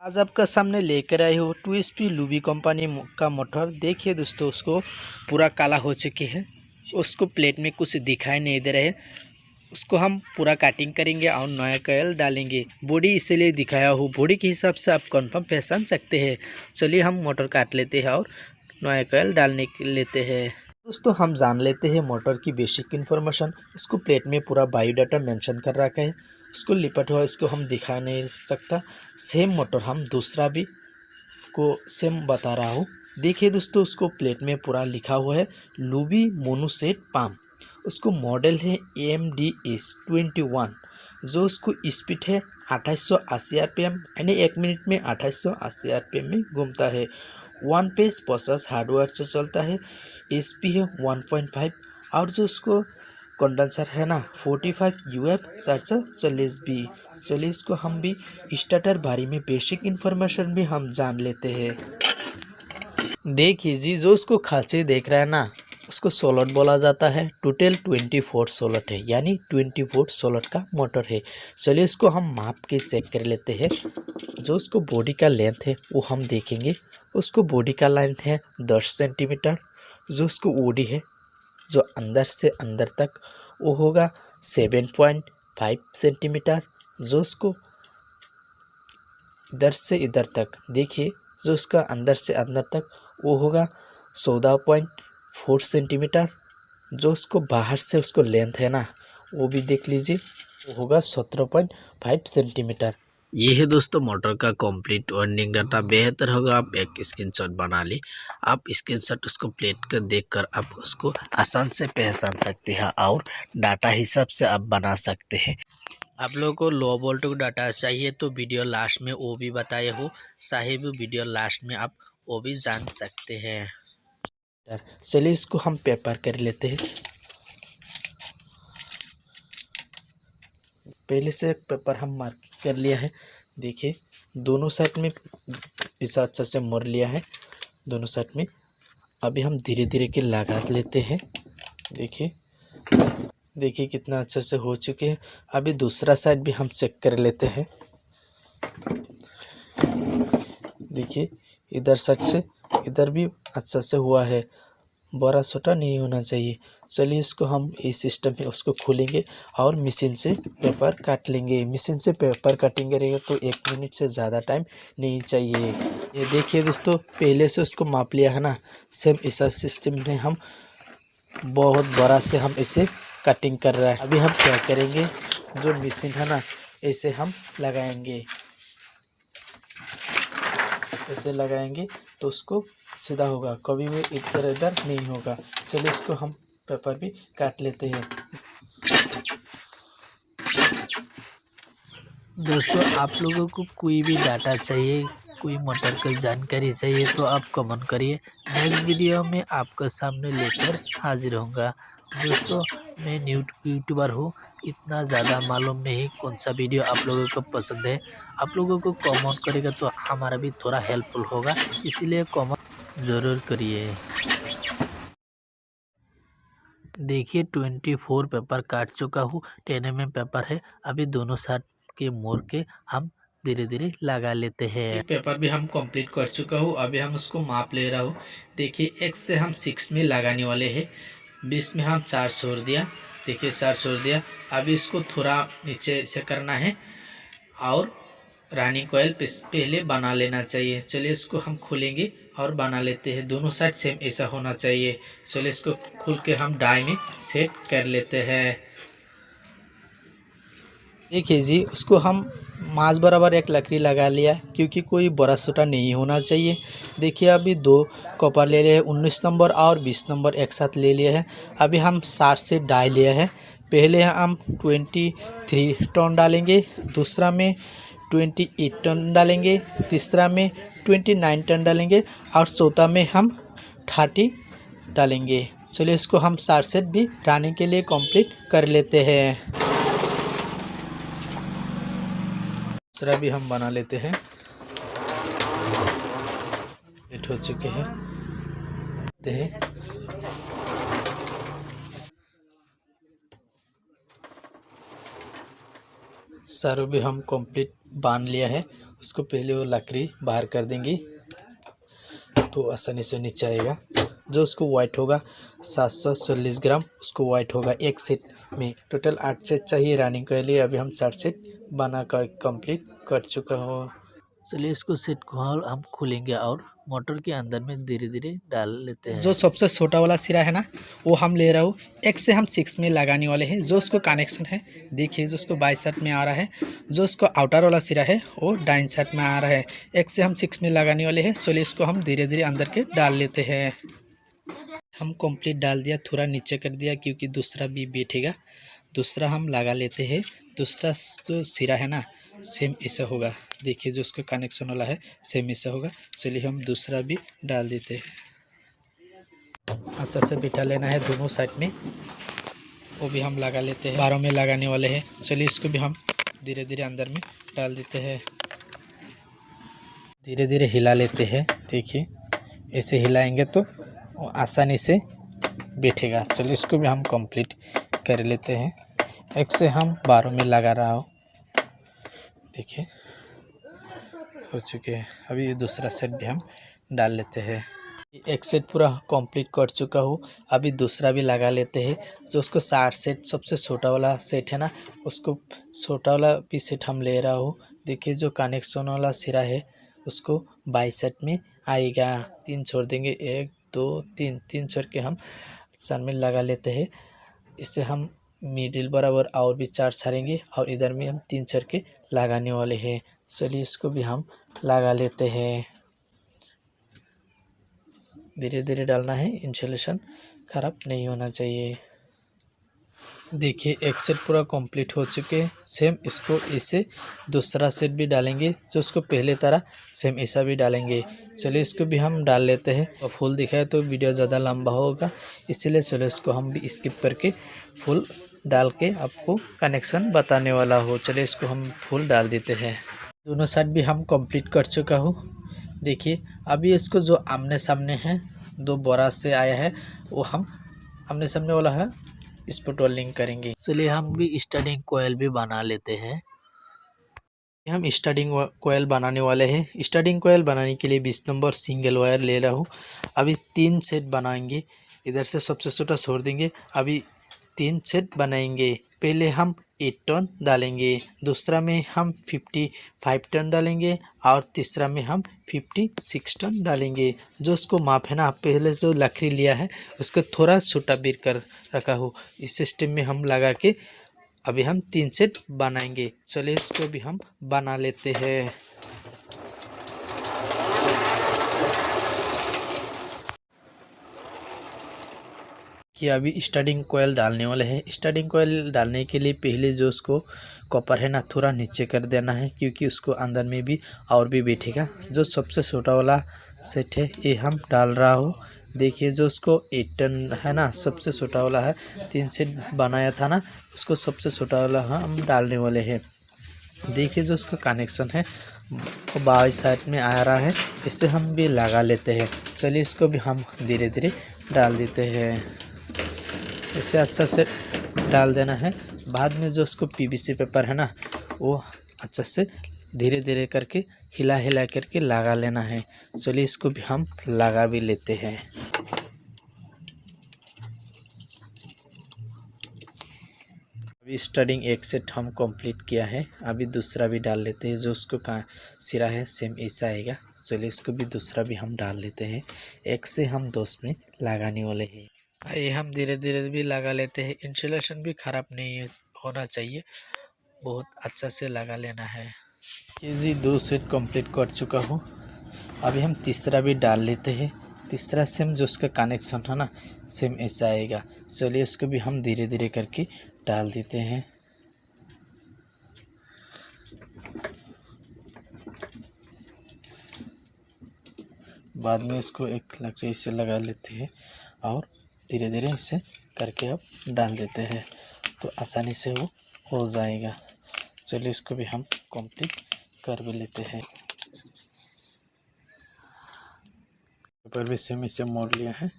आज आपका सामने लेकर आई हो 2HP लुबी कंपनी का मोटर। देखिए दोस्तों, उसको पूरा काला हो चुकी है। उसको प्लेट में कुछ दिखाई नहीं दे रहे। उसको हम पूरा कटिंग करेंगे और नया कॉइल डालेंगे। बॉडी इसीलिए दिखाया हूँ, बॉडी के हिसाब से आप कंफर्म पहचान सकते हैं। चलिए हम मोटर काट लेते हैं और नया कॉइल डालने के लेते हैं। दोस्तों, हम जान लेते हैं मोटर की बेसिक इन्फॉर्मेशन। इसको प्लेट में पूरा बायोडाटा मेंशन कर रखा है। इसको लिपट हुआ इसको हम दिखा नहीं सकता। सेम मोटर हम दूसरा भी को सेम बता रहा हूँ। देखिए दोस्तों, उसको प्लेट में पूरा लिखा हुआ है लुबी मोनोसेट पाम। उसको मॉडल है AMDS21, जो उसको स्पीड है 2880 RPM, यानी 1 मिनट में 2880 RPM में घूमता है। 1 पेज 50 हार्डवेयर से चलता है। SP है 1.5 और जो उसको कंडेंसर है ना 45 UF 740B। चलिए इसको हम भी स्टार्टर बारे में बेसिक इन्फॉर्मेशन भी हम जान लेते हैं। देखिए जी, जो उसको खांसी देख रहा है ना, उसको सोलट बोला जाता है। टोटल 24 सोलट है, यानी 24 सोलट का मोटर है। चलिए इसको हम माप के चेक कर लेते हैं। जो उसको बॉडी का लेंथ है वो हम देखेंगे। उसको बॉडी का लेंथ है 10 सेंटीमीटर। जो उसको ओडी है जो अंदर से अंदर तक वो होगा 7.5 सेंटीमीटर। जो उसको इधर से इधर तक देखिए, जो उसका अंदर से अंदर तक वो होगा 14.4 सेंटीमीटर। जो उसको बाहर से उसको लेंथ है ना, वो भी देख लीजिए, वो होगा 17.5 सेंटीमीटर। ये है दोस्तों मोटर का कंप्लीट वर्किंग डाटा। बेहतर होगा आप एक स्क्रीनशॉट बना ली। आप स्क्रीनशॉट उसको प्लेट कर देखकर आप उसको आसान से पहचान सकते हैं और डाटा हिसाब से आप बना सकते हैं। आप लोगों को लो वोल्ट का डाटा चाहिए तो वीडियो लास्ट में वो भी बताए हो, चाहे भी वीडियो लास्ट में आप वो भी जान सकते हैं। चलिए इसको हम पेपर कर लेते हैं। पहले से एक पेपर हम मार्क कर लिया है। देखिए दोनों साइड में इस अच्छा से मोड़ लिया है, दोनों साइड में। अभी हम धीरे धीरे के लगा लेते हैं। देखिए देखिए कितना अच्छे से हो चुके हैं। अभी दूसरा साइड भी हम चेक कर लेते हैं। देखिए इधर साइड से इधर भी अच्छा से हुआ है, बड़ा छोटा नहीं होना चाहिए। चलिए इसको हम इस सिस्टम में उसको खोलेंगे और मशीन से पेपर काट लेंगे। मशीन से पेपर कटिंग करेंगे तो 1 मिनट से ज़्यादा टाइम नहीं चाहिए। ये देखिए दोस्तों, पहले से उसको माप लिया है ना, सेम ऐसा सिस्टम में हम बहुत बड़ा से हम इसे कटिंग कर रहा है। अभी हम क्या करेंगे, जो मशीन है ना ऐसे हम लगाएंगे, ऐसे लगाएंगे तो उसको सीधा होगा, कभी भी इधर इधर नहीं होगा। चलिए इसको हम पेपर भी काट लेते हैं। दोस्तों, आप लोगों को कोई भी डाटा चाहिए, कोई मोटर की जानकारी चाहिए तो आप कमेंट करिए। नेक्स्ट वीडियो में आपके सामने लेकर हाजिर होऊंगा। दोस्तों, मैं यूट्यूबर हूँ, इतना ज़्यादा मालूम नहीं कौन सा वीडियो आप लोगों को पसंद है। आप लोगों को कमेंट करेगा तो हमारा भी थोड़ा हेल्पफुल होगा, इसीलिए कमेंट ज़रूर करिए। देखिए 24 पेपर काट चुका हूँ। 10 mm पेपर है। अभी दोनों साइड के मोड़ के हम धीरे धीरे लगा लेते हैं। पेपर भी हम कंप्लीट कर चुका हूँ। अभी हम उसको माप ले रहा हूँ। देखिए 1 से हम 6 में लगाने वाले हैं। 20 में हम 4 छोड़ दिया। देखिए 4 छोड़ दिया। अभी इसको थोड़ा नीचे से करना है और रानी कोयल पहले बना लेना चाहिए। चलिए इसको हम खोलेंगे और बना लेते हैं। दोनों साइड सेम ऐसा होना चाहिए। चलिए इसको खोल के हम डाई में सेट कर लेते हैं। देखिए जी, उसको हम मास बराबर एक लकड़ी लगा लिया, क्योंकि कोई बड़ा छोटा नहीं होना चाहिए। देखिए अभी 2 कॉपर ले लिए हैं, 19 नंबर और 20 नंबर एक साथ ले लिए हैं। अभी हम 60 से डाई लिए हैं। पहले हम 23 टन डालेंगे, दूसरा में 28 टन डालेंगे, तीसरा में 29 टन डालेंगे और चौथा में हम 30 डालेंगे। चलिए इसको हम 60 सेट भी रानी के लिए कंप्लीट कर लेते हैं। दूसरा भी हम बना लेते हैं। लेट हो चुके हैं। सारों भी हम कंप्लीट बांध लिया है। उसको पहले वो लकड़ी बाहर कर देंगे तो आसानी से नीचे आएगा। जो उसको वाइट होगा 740 ग्राम, उसको वाइट होगा एक सेट में। टोटल 8 सेट चाहिए रनिंग के लिए। अभी हम 4 सेट बना कर कंप्लीट कर चुका हो। चलिए इसको सेट को हम खोलेंगे और मोटर के अंदर में धीरे धीरे डाल लेते हैं। जो सबसे छोटा वाला सिरा है ना, वो हम ले रहा हूँ। एक से हम 6 में लगाने वाले हैं। जो उसको कनेक्शन है देखिए, जो उसको बाई साइड में आ रहा है। जो उसको आउटर वाला सिरा है वो डाइन साइड में आ रहा है। एक से हम 6 में लगाने वाले हैं। चलिए इसको हम धीरे धीरे अंदर के डाल लेते हैं। हम कंप्लीट डाल दिया, थोड़ा नीचे कर दिया क्योंकि दूसरा भी बैठेगा। दूसरा हम लगा लेते हैं। दूसरा जो सिरा है ना, सेम ऐसा होगा। देखिए जो उसका कनेक्शन वाला है सेम ऐसा होगा। चलिए हम दूसरा भी डाल देते हैं। अच्छा से बिठा लेना है दोनों साइड में, वो भी हम लगा लेते हैं। 12 में लगाने वाले हैं। चलिए इसको भी हम धीरे धीरे अंदर में डाल देते हैं। धीरे धीरे हिला लेते हैं। देखिए ऐसे हिलाएंगे तो वो आसानी से बैठेगा। चलिए इसको भी हम कंप्लीट कर लेते हैं। एक से हम 12 में लगा रहा हूँ। देखिए हो चुके हैं। अभी ये दूसरा सेट भी हम डाल लेते हैं। एक सेट पूरा कंप्लीट कर चुका हूँ। अभी दूसरा भी लगा लेते हैं। जो उसको 60 सेट सबसे छोटा वाला सेट है ना, उसको छोटा वाला भी सेट हम ले रहा हूँ। देखिए जो कनेक्शन वाला सिरा है उसको 22 सेट में आएगा। 3 छोड़ देंगे, 1 2 3, 3 छोड़ के हम सन में लगा लेते हैं। इससे हम मिडिल बराबर और भी 4 छाड़ेंगे और इधर में हम 3 छोड़ के लगाने वाले हैं। चलिए इसको भी हम लगा लेते हैं। धीरे धीरे डालना है, इंसुलेशन ख़राब नहीं होना चाहिए। देखिए एक सेट पूरा कंप्लीट हो चुके हैं। सेम इसको ऐसे दूसरा सेट भी डालेंगे। जो उसको पहले तरह सेम ऐसा भी डालेंगे। चलिए इसको भी हम डाल लेते हैं। और फुल दिखाए तो वीडियो ज़्यादा लंबा होगा, इसलिए चलो इसको हम भी स्किप करके फुल डाल के आपको कनेक्शन बताने वाला हो। चलिए इसको हम फुल डाल देते हैं। दोनों साइड भी हम कंप्लीट कर चुका हूँ। देखिए अभी इसको जो आमने सामने है, 2 बोरा से आया है, वो हम आमने सामने वाला है इस पर टोलिंग करेंगे। चलिए हम भी स्टार्टिंग कोयल भी बना लेते हैं। हम स्टार्टिंग कोयल बनाने वाले हैं। स्टार्टिंग कोयल बनाने के लिए 20 नंबर सिंगल वायर ले रहा हूँ। अभी 3 सेट बनाएंगे। इधर से सबसे छोटा छोड़ देंगे। अभी 3 सेट बनाएंगे। पहले हम 8 टन डालेंगे, दूसरा में हम 55 टन डालेंगे और तीसरा में हम 56 टन डालेंगे। जो उसको माप है ना, पहले जो लकड़ी लिया है उसको थोड़ा छोटा बीर कर रखा हो। इस सिस्टम में हम लगा के अभी हम 3 सेट बनाएंगे। चलिए इसको भी हम बना लेते हैं। कि अभी स्टार्टिंग कोयल डालने वाले हैं। स्टार्टिंग कोयल डालने के लिए पहले जो उसको कॉपर है ना, थोड़ा नीचे कर देना है क्योंकि उसको अंदर में भी और भी बैठेगा। जो सबसे छोटा वाला सेट है ये हम डाल रहा हूँ। देखिए जो उसको 8 टन है ना, सबसे छोटा वाला है। 3 सेट बनाया था ना, उसको सबसे छोटा वाला हम डालने वाले हैं। देखिए जो उसका कनेक्शन है वो बाई साइड में आ रहा है, इसे हम भी लगा लेते हैं। चलिए इसको भी हम धीरे धीरे डाल देते हैं। इसे अच्छा से डाल देना है। बाद में जो उसको पीवीसी पेपर है ना, वो अच्छा से धीरे धीरे करके हिला हिला करके लगा लेना है। चलिए इसको भी हम लगा भी लेते हैं। अभी स्टार्टिंग एक सेट हम कंप्लीट किया है। अभी दूसरा भी डाल लेते हैं। जो उसको का सिरा है सेम ऐसा आएगा। चलिए इसको भी दूसरा भी हम डाल लेते हैं। एक से हम 2 में लगाने वाले हैं। ये हम धीरे धीरे भी लगा लेते हैं। इंसुलेशन भी ख़राब नहीं होना चाहिए, बहुत अच्छा से लगा लेना है। ये जी 2 सेट कंप्लीट कर चुका हूँ। अभी हम तीसरा भी डाल लेते हैं। तीसरा सेम जो उसका कनेक्शन है ना, सेम ऐसा आएगा। चलिए इसको भी हम धीरे धीरे करके डाल देते हैं। बाद में इसको एक लकड़ी से लगा लेते हैं और धीरे धीरे इसे करके अब डाल देते हैं तो आसानी से वो हो जाएगा। चलिए इसको भी हम कंप्लीट कर भी लेते हैं। पेपर भी सेम इसे मोड़ लिया है।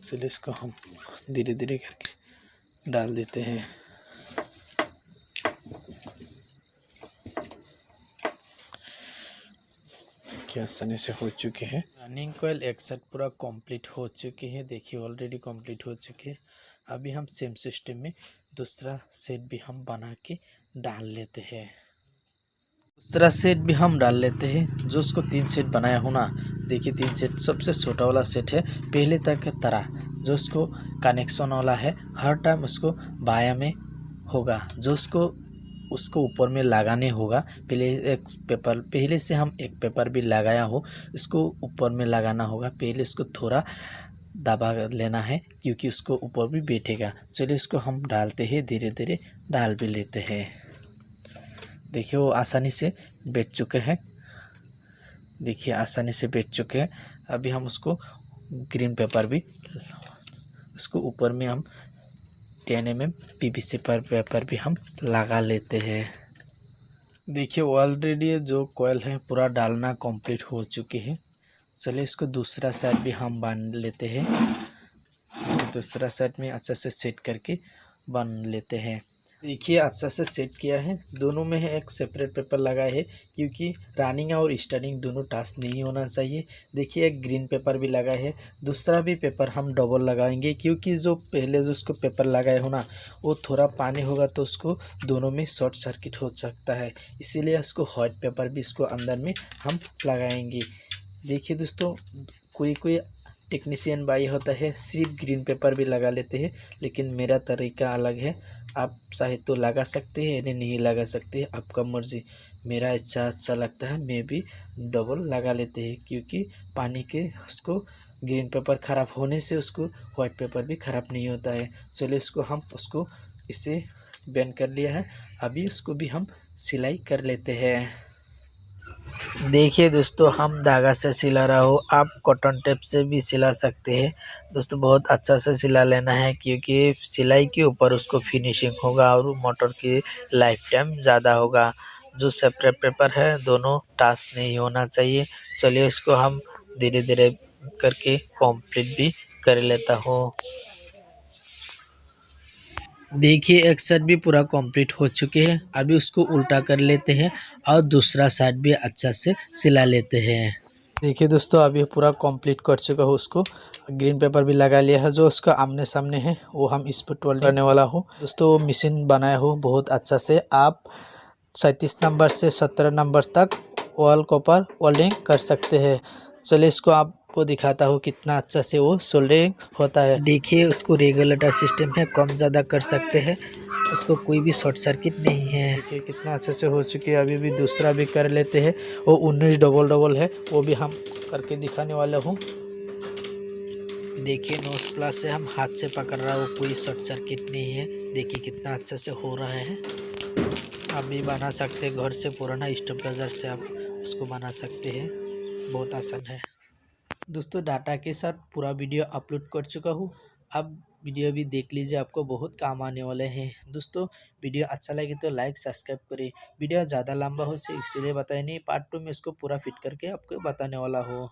चलिए इसको हम धीरे धीरे करके डाल देते हैं। देखिए आसानी से हो चुके हैं। रनिंग कोयल एक सेट पूरा कंप्लीट हो चुकी है। देखिए ऑलरेडी कंप्लीट हो चुके हैं। अभी हम सेम सिस्टम में दूसरा सेट भी हम बना के डाल लेते हैं। दूसरा सेट भी हम डाल लेते हैं। जो उसको 3 सेट बनाया हो ना, देखिए 3 सेट सबसे छोटा वाला सेट है पहले तक तरह, जो उसको कनेक्शन वाला है, हर टाइम उसको बाया में होगा। जो उसको ऊपर में लगाने होगा। पहले एक पेपर, पहले से हम एक पेपर भी लगाया हो, इसको ऊपर में लगाना होगा। पहले इसको थोड़ा दबा लेना है क्योंकि उसको ऊपर भी बैठेगा। चलिए इसको हम डालते हैं, धीरे धीरे डाल भी लेते हैं। देखिए वो आसानी से बैठ चुके हैं। देखिए आसानी से बैठ चुके हैं। अभी हम उसको ग्रीन पेपर भी, उसको ऊपर में हम 10 mm PVC पेपर भी हम लगा लेते हैं। देखिए ऑलरेडी जो कॉयल है पूरा डालना कंप्लीट हो चुकी है। चलिए इसको दूसरा साइड भी हम बांध लेते हैं। दूसरा साइड में अच्छा से सेट करके बांध लेते हैं। देखिए अच्छा से सेट किया है। दोनों में है एक सेपरेट पेपर लगाए है क्योंकि रनिंग और स्टार्टिंग दोनों टास्क नहीं होना चाहिए। देखिए एक ग्रीन पेपर भी लगाए है। दूसरा भी पेपर हम डबल लगाएंगे क्योंकि जो पहले जो उसको पेपर लगाए हो ना, वो थोड़ा पानी होगा तो उसको दोनों में शॉर्ट सर्किट हो सकता है। इसीलिए उसको व्हाइट पेपर भी इसको अंदर में हम लगाएंगे। देखिए दोस्तों, कोई कोई टेक्नीशियन भाई होता है सिर्फ ग्रीन पेपर भी लगा लेते हैं, लेकिन मेरा तरीका अलग है। आप चाहे तो लगा सकते हैं या नहीं लगा सकते हैं, आपका मर्जी। मेरा अच्छा लगता है, मैं भी डबल लगा लेते हैं क्योंकि पानी के उसको ग्रीन पेपर ख़राब होने से उसको वाइट पेपर भी ख़राब नहीं होता है। चलिए इसको हम उसको इसे बेंड कर लिया है। अभी उसको भी हम सिलाई कर लेते हैं। देखिए दोस्तों, हम धागा से सिला रहा हूँ, आप कॉटन टेप से भी सिला सकते हैं। दोस्तों बहुत अच्छा से सिला लेना है क्योंकि सिलाई के ऊपर उसको फिनिशिंग होगा और मोटर की लाइफ टाइम ज़्यादा होगा। जो सेपरेट पेपर है दोनों टास्क नहीं होना चाहिए। चलिए इसको हम धीरे धीरे करके कंप्लीट भी कर लेता हूँ। देखिए एक साइड भी पूरा कंप्लीट हो चुके हैं। अभी उसको उल्टा कर लेते हैं और दूसरा साइड भी अच्छा से सिला लेते हैं। देखिए दोस्तों, अभी पूरा कंप्लीट कर चुका हूँ। उसको ग्रीन पेपर भी लगा लिया है। जो उसका आमने सामने है वो हम इस पर वेल्ड करने वाला हूँ। दोस्तों मशीन बनाया हूँ बहुत अच्छा से। आप 37 नंबर से 17 नंबर तक वॉल कॉपर वेल्डिंग कर सकते हैं। चलिए इसको आपको दिखाता हूँ कितना अच्छा से वो सोल्डरिंग होता है। देखिए उसको रेगुलेटर सिस्टम है, कम ज़्यादा कर सकते हैं, उसको कोई भी शॉर्ट सर्किट नहीं है। देखिए कितना अच्छे से हो चुकी है। अभी भी दूसरा भी कर लेते हैं। वो 19 डबल डबल है, वो भी हम करके दिखाने वाला हूँ। देखिए नोज प्लस से हम हाथ से पकड़ रहा हूँ, कोई शॉर्ट सर्किट नहीं है। देखिए कितना अच्छा से हो रहा है। आप भी बना सकते हैं घर से, पुराना स्टेबलाइजर से आप उसको बना सकते हैं, बहुत आसान है। दोस्तों डाटा के साथ पूरा वीडियो अपलोड कर चुका हूँ, आप वीडियो भी देख लीजिए, आपको बहुत काम आने वाले हैं। दोस्तों वीडियो अच्छा लगे तो लाइक सब्सक्राइब करें। वीडियो ज़्यादा लंबा हो से इसलिए बताया नहीं, पार्ट 2 में इसको पूरा फिट करके आपको बताने वाला हो।